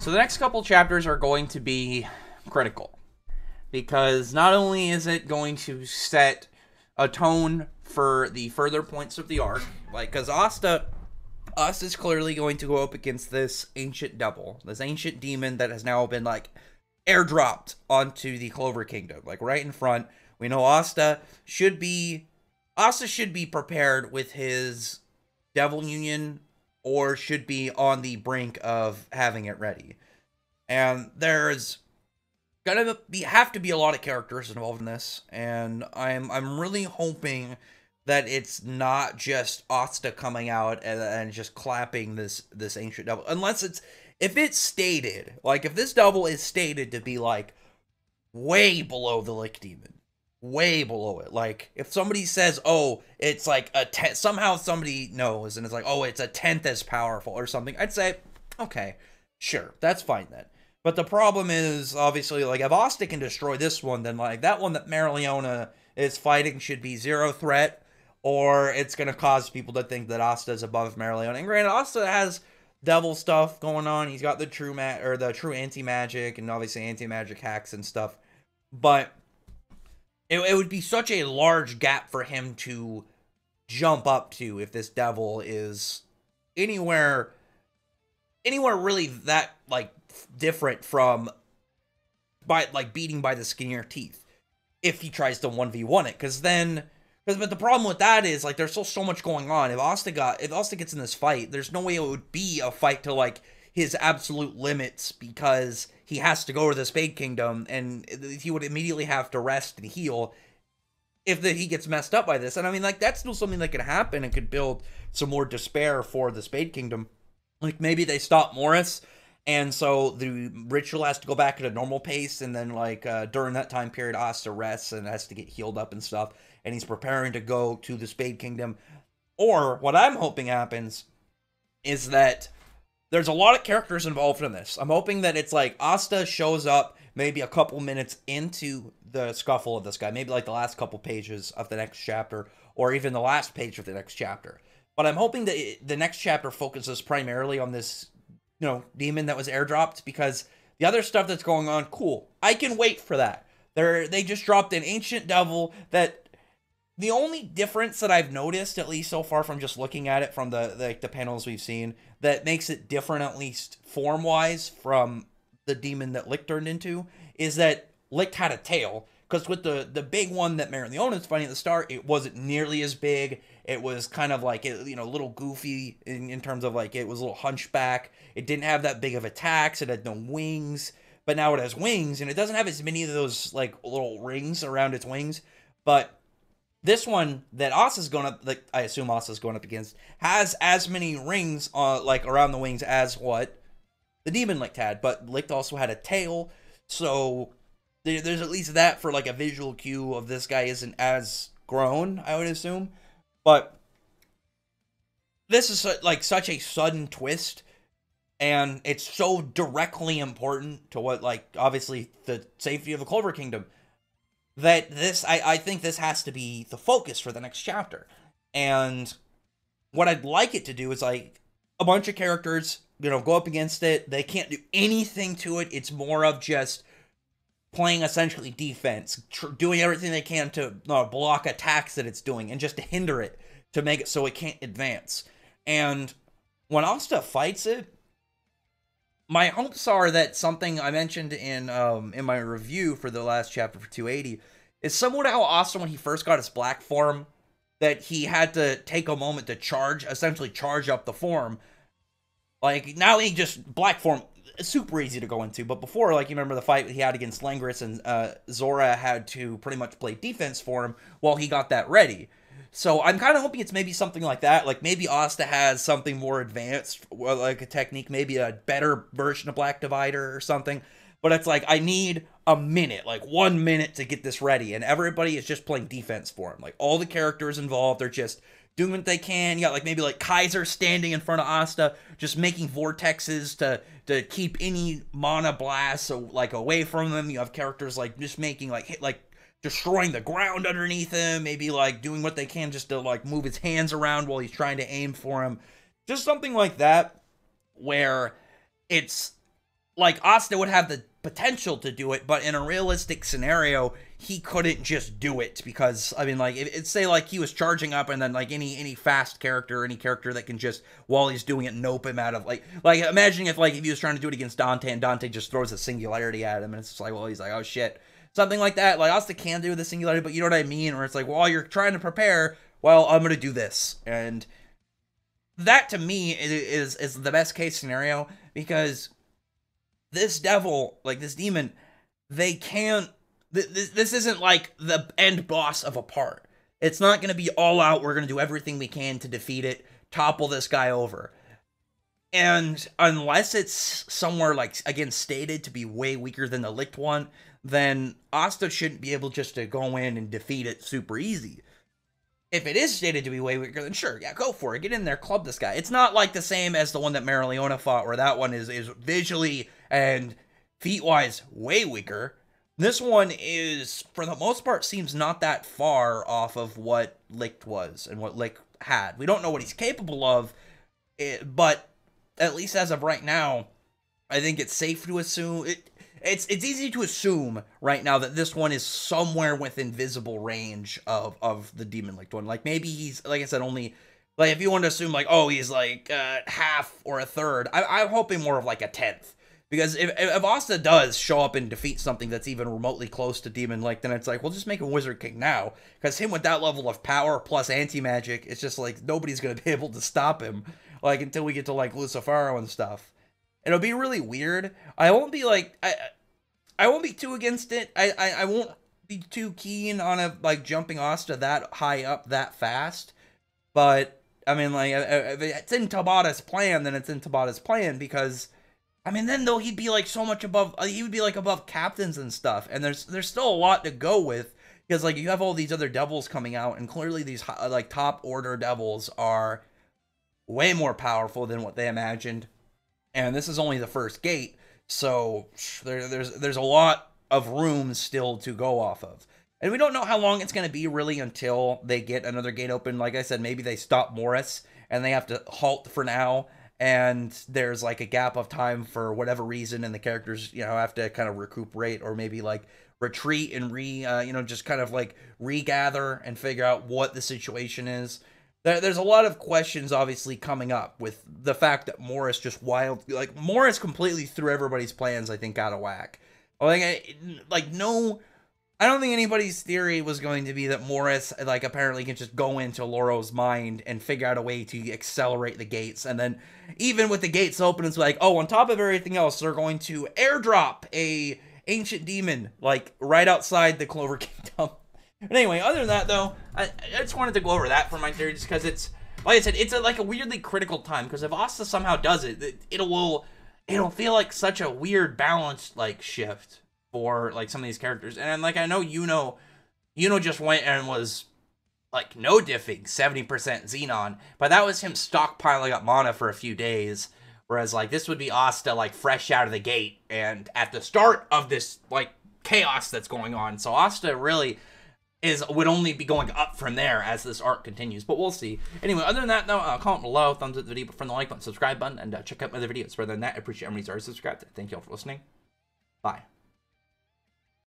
So the next couple chapters are going to be critical, because not only is it going to set a tone for the further points of the arc, like, because Asta's clearly going to go up against this ancient devil, this ancient demon that has now been, like, airdropped onto the Clover Kingdom, like, right in front. We know Asta should be prepared with his Devil Union, or should be on the brink of having it ready. And there's gonna have to be a lot of characters involved in this, and I'm really hoping that it's not just Asta coming out and just clapping this ancient devil, unless if it's stated, like, if this devil is stated to be, like, way below the Lick Demon, way below it. Like, if somebody says, oh, it's like a 10th, somehow somebody knows, and it's like, oh, it's a 10th as powerful or something, I'd say, okay, sure, that's fine then. But the problem is, obviously, like, if Asta can destroy this one, then, like, that one that Marileona is fighting should be zero threat, or it's going to cause people to think that Asta is above Marileona. And granted, Asta has devil stuff going on. He's got the true anti-magic, and obviously anti-magic hacks and stuff. But it would be such a large gap for him to jump up to if this devil is anywhere really that, like, different from beating by the skin of your teeth if he tries to 1v1 it. But the problem with that is, like, there's still so much going on. If Asta gets in this fight, there's no way it would be a fight to, like, his absolute limits, because he has to go to the Spade Kingdom, and he would immediately have to rest and heal if he gets messed up by this. And I mean, like, that's still something that could happen and could build some more despair for the Spade Kingdom. Like, maybe they stop Morris, and so the ritual has to go back at a normal pace, and then, like, during that time period, Asta rests and has to get healed up and stuff, and he's preparing to go to the Spade Kingdom. Or, what I'm hoping happens is that there's a lot of characters involved in this. I'm hoping that it's like Asta shows up maybe a couple minutes into the scuffle of this guy, maybe like the last couple pages of the next chapter, or even the last page of the next chapter. But I'm hoping that the next chapter focuses primarily on this, demon that was airdropped, because the other stuff that's going on, cool, I can wait for that. They just dropped an ancient devil that, the only difference that I've noticed, at least so far from just looking at it from the panels we've seen, that makes it different, at least form-wise, from the demon that Lick turned into, is that Lick had a tail. Because with the big one that Marileona's fighting at the start, it wasn't nearly as big. It was kind of like, a little goofy in terms of, like, it was a little hunchback. It didn't have that big of attacks. It had no wings. But now it has wings, and it doesn't have as many of those, like, little rings around its wings. But this one that Asta's going up, like, I assume Asta's going up against, has as many rings, like, around the wings as what the demon Lick had. But Lick also had a tail, so there's at least that for, like, a visual cue of this guy isn't as grown, I would assume. But this is, like, such a sudden twist, and it's so directly important to what, like, obviously the safety of the Clover Kingdom, that I think this has to be the focus for the next chapter. And what I'd like it to do is, like, a bunch of characters, go up against it. They can't do anything to it. It's more of just playing essentially defense, doing everything they can to block attacks that it's doing, and just to hinder it, to make it so it can't advance. And when Asta fights it, my hopes are that something I mentioned in my review for the last chapter for 280 is somewhat how Asta, when he first got his black form, that he had to take a moment to essentially charge up the form. Like, now he just, black form, super easy to go into, but before, like, you remember the fight he had against Langris, and Zora had to pretty much play defense for him while he got that ready. So I'm kind of hoping it's maybe something like that. Like, maybe Asta has something more advanced, like a technique, maybe a better version of Black Divider or something. But it's like, I need a minute, like 1 minute to get this ready. And everybody is just playing defense for him. Like, all the characters involved are just doing what they can. You got, like, maybe, like, Kaiser standing in front of Asta, just making vortexes to keep any mana blasts, so, like, away from them. You have characters, like, just making, like, destroying the ground underneath him, maybe, like, doing what they can just to, like, move his hands around while he's trying to aim for him. Just something like that, where it's like, Asta would have the potential to do it, but in a realistic scenario, he couldn't just do it because, I mean, like, it's say, like, he was charging up and then, like, any fast character, any character that can just, while he's doing it, nope him out of, like, imagine if he was trying to do it against Dante and Dante just throws a singularity at him and it's just like, well, he's like, oh, shit. Something like that. Like, Asta can do the singularity, but you know what I mean? Where it's like, while you're trying to prepare, well, I'm going to do this. And that, to me, is the best case scenario because this devil, like this demon, they can't, this isn't like the end boss of a part. It's not going to be all out, we're going to do everything we can to defeat it, topple this guy over. And unless it's somewhere, like, again, stated to be way weaker than the Licked one, then Asta shouldn't be able just to go in and defeat it super easy. If it is stated to be way weaker, then sure, yeah, go for it. Get in there, club this guy. It's not like the same as the one that Marileona fought, where that one is visually and feat-wise way weaker. This one is, for the most part, seems not that far off of what Licked was and what Lick had. We don't know what he's capable of, but at least as of right now, I think it's safe to assume... It's easy to assume right now that this one is somewhere within visible range of the Demon Licked one. Like, maybe he's, like I said, only... Like, if you want to assume, like, oh, he's, like, half or a third, I'm hoping more of, like, a tenth. Because if Asta does show up and defeat something that's even remotely close to Demon Licked, then it's like, well, just make him Wizard King now. Because him with that level of power plus anti-magic, it's just, like, nobody's going to be able to stop him. Like, until we get to, like, Lucifero and stuff. It'll be really weird. I won't be, like... I won't be too against it. I won't be too keen on like jumping Asta that high up that fast. But I mean, like, if it's in Tabata's plan, then it's in Tabata's plan because, I mean, then though he'd be like so much above. He would be like above captains and stuff. And there's still a lot to go with because like you have all these other devils coming out, and clearly these like top order devils are way more powerful than what they imagined. And this is only the first gate. So there's a lot of room still to go off of. And we don't know how long it's going to be really until they get another gate open. Like I said, maybe they stop Morris and they have to halt for now. And there's like a gap of time for whatever reason. And the characters, you know, have to kind of recuperate or maybe like retreat and just kind of like regather and figure out what the situation is. There's a lot of questions, obviously, coming up with the fact that Morris just Morris completely threw everybody's plans, I think, out of whack. I don't think anybody's theory was going to be that Morris, like, apparently can just go into Loro's mind and figure out a way to accelerate the gates. And then, even with the gates open, it's like, oh, on top of everything else, they're going to airdrop a ancient demon, like, right outside the Clover Kingdom. But anyway, other than that, though, I just wanted to go over that for my theory, just because it's, like I said, it's like a weirdly critical time, because if Asta somehow does it, it'll feel like such a weird balance, like, shift for, like, some of these characters. And, like, I know Yuno just went and was, like, no diffing 70% Xenon, but that was him stockpiling up mana for a few days, whereas, like, this would be Asta, like, fresh out of the gate, and at the start of this, like, chaos that's going on. So Asta really... would only be going up from there as this arc continues, but we'll see. Anyway, other than that, though, comment below, thumbs up the video, from the like button, subscribe button, and check out my other videos. Further than that, I appreciate everybody's already subscribed. Thank you all for listening. Bye.